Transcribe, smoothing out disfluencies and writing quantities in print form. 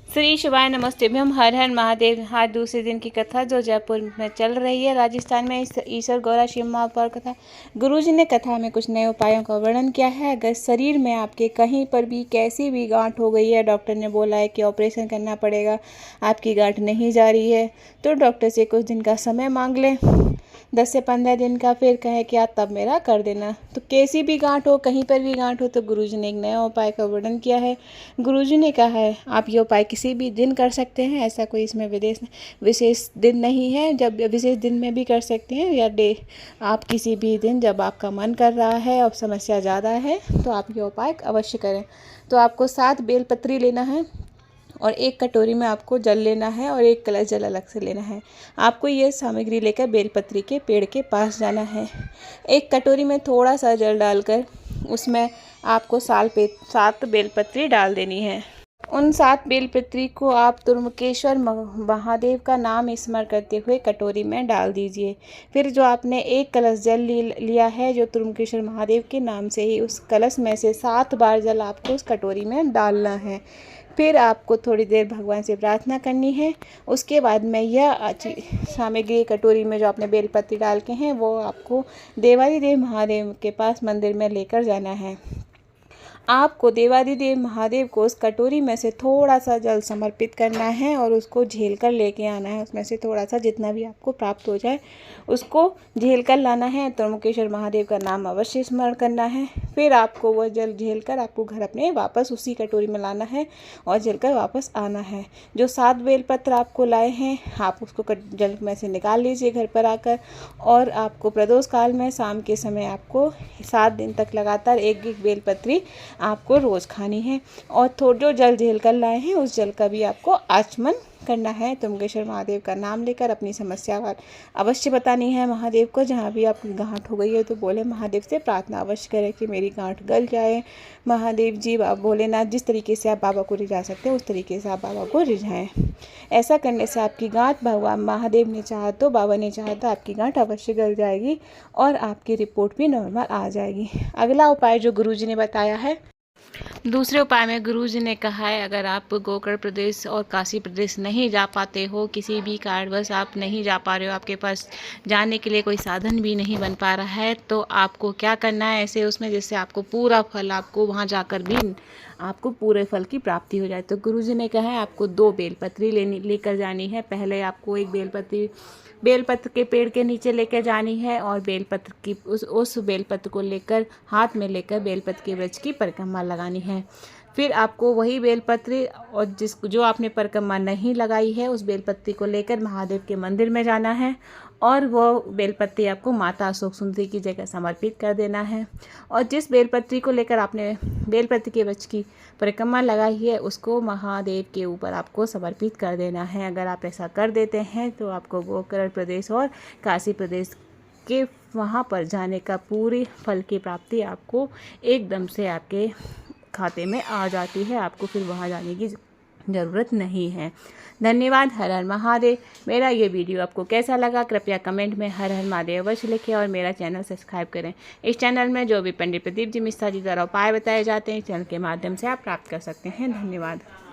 श्री शिवाय नमस्तेभ्यम। हर हर महादेव। आज दूसरे दिन की कथा जो जयपुर में चल रही है, राजस्थान में ईश्वर गौरा शिव महापौर कथा। गुरुजी ने कथा में कुछ नए उपायों का वर्णन किया है। अगर शरीर में आपके कहीं पर भी कैसी भी गांठ हो गई है, डॉक्टर ने बोला है कि ऑपरेशन करना पड़ेगा, आपकी गांठ नहीं जा रही है, तो डॉक्टर से कुछ दिन का समय मांग लें, 10 से 15 दिन का। फिर कहे कि आप तब मेरा कर देना। तो कैसी भी गांठ हो, कहीं पर भी गांठ हो, तो गुरुजी ने एक नया उपाय का वर्णन किया है। गुरुजी ने कहा है आप ये उपाय किसी भी दिन कर सकते हैं, ऐसा कोई इसमें विशेष दिन नहीं है। जब विशेष दिन में भी कर सकते हैं या आप किसी भी दिन जब आपका मन कर रहा है और समस्या ज़्यादा है तो आप ये उपाय अवश्य करें। तो आपको 7 बेलपत्री लेना है और एक कटोरी में आपको जल लेना है और एक कलश जल अलग से लेना है। आपको ये सामग्री लेकर बेलपत्री के पेड़ के पास जाना है। एक कटोरी में थोड़ा सा जल डालकर उसमें आपको 7 बेलपत्री डाल देनी है। उन 7 बेलपत्री को आप त्र्यंबकेश्वर महादेव का नाम स्मरण करते हुए कटोरी में डाल दीजिए। फिर जो आपने एक कलश जल लिया है जो त्र्यंबकेश्वर महादेव के नाम से ही, उस कलश में से 7 बार जल आपको उस कटोरी में डालना है। फिर आपको थोड़ी देर भगवान से प्रार्थना करनी है। उसके बाद में यह सामग्री कटोरी में जो आपने बेलपत्री डाल के हैं वो आपको देवादिदेव महादेव के पास मंदिर में लेकर जाना है। आपको देवादिदेव महादेव को उस कटोरी में से थोड़ा सा जल समर्पित करना है और उसको झेल कर लेके आना है। उसमें से थोड़ा सा जितना भी आपको प्राप्त हो जाए उसको झेल कर लाना है। त्र्यंबकेश्वर महादेव का नाम अवश्य स्मरण करना है। फिर आपको वह जल झेल कर आपको घर अपने वापस उसी कटोरी में लाना है और झेल कर वापस आना है। जो 7 बेलपत्र आपको लाए हैं आप उसको जल में से निकाल लीजिए घर पर आकर। और आपको प्रदोष काल में शाम के समय आपको 7 दिन तक लगातार एक बेलपत्री आपको रोज़ खानी है। और थोड़ा जो जल झेल कर लाए हैं उस जल का भी आपको आचमन करना है। त्र्यंबकेश्वर महादेव का नाम लेकर अपनी समस्या अवश्य बतानी है महादेव को। जहाँ भी आपकी गांठ हो गई है तो बोले महादेव से प्रार्थना अवश्य करें कि मेरी गांठ गल जाए। महादेव जी भोलेनाथ जिस तरीके से आप बाबा को रिझा सकते हैं उस तरीके से आप बाबा को रिझाएं। ऐसा करने से आपकी गांठ भगवान महादेव ने चाहा तो, बाबा ने चाहा तो आपकी गांठ अवश्य गल जाएगी और आपकी रिपोर्ट भी नॉर्मल आ जाएगी। अगला उपाय जो गुरुजी ने बताया है, दूसरे उपाय में गुरुजी ने कहा है अगर आप गोकर्ण प्रदेश और काशी प्रदेश नहीं जा पाते हो, किसी भी कारणवश आप नहीं जा पा रहे हो, आपके पास जाने के लिए कोई साधन भी नहीं बन पा रहा है, तो आपको क्या करना है ऐसे उसमें जिससे आपको पूरा फल, आपको वहाँ जाकर भी आपको पूरे फल की प्राप्ति हो जाए। तो गुरुजी ने कहा है आपको 2 बेलपत्री लेकर जानी है। पहले आपको एक बेलपत्र के पेड़ के नीचे लेकर जानी है और बेलपत्र की उस बेलपत्र को लेकर हाथ में लेकर बेलपत्र के वृक्ष की परिक्रमा लगानी है। फिर आपको वही बेलपत्री और जो आपने परिक्रमा नहीं लगाई है उस बेलपत्री को लेकर महादेव के मंदिर में जाना है और वो बेलपत्री आपको माता अशोक सुंदरी की जगह समर्पित कर देना है। और जिस बेलपत्री को लेकर आपने बेलपत्री के वृक्ष की परिक्रमा लगाई है उसको महादेव के ऊपर आपको समर्पित कर देना है। अगर आप ऐसा कर देते हैं तो आपको गोकर्ण प्रदेश और काशी प्रदेश के वहाँ पर जाने का पूरी फल की प्राप्ति आपको एकदम से आपके खाते में आ जाती है। आपको फिर वहाँ जाने की ज़रूरत नहीं है। धन्यवाद। हर हर महादेव। मेरा ये वीडियो आपको कैसा लगा कृपया कमेंट में हर हर महादेव अवश्य लिखें और मेरा चैनल सब्सक्राइब करें। इस चैनल में जो भी पंडित प्रदीप जी मिश्रा जी द्वारा उपाय बताए जाते हैं चैनल के माध्यम से आप प्राप्त कर सकते हैं। धन्यवाद।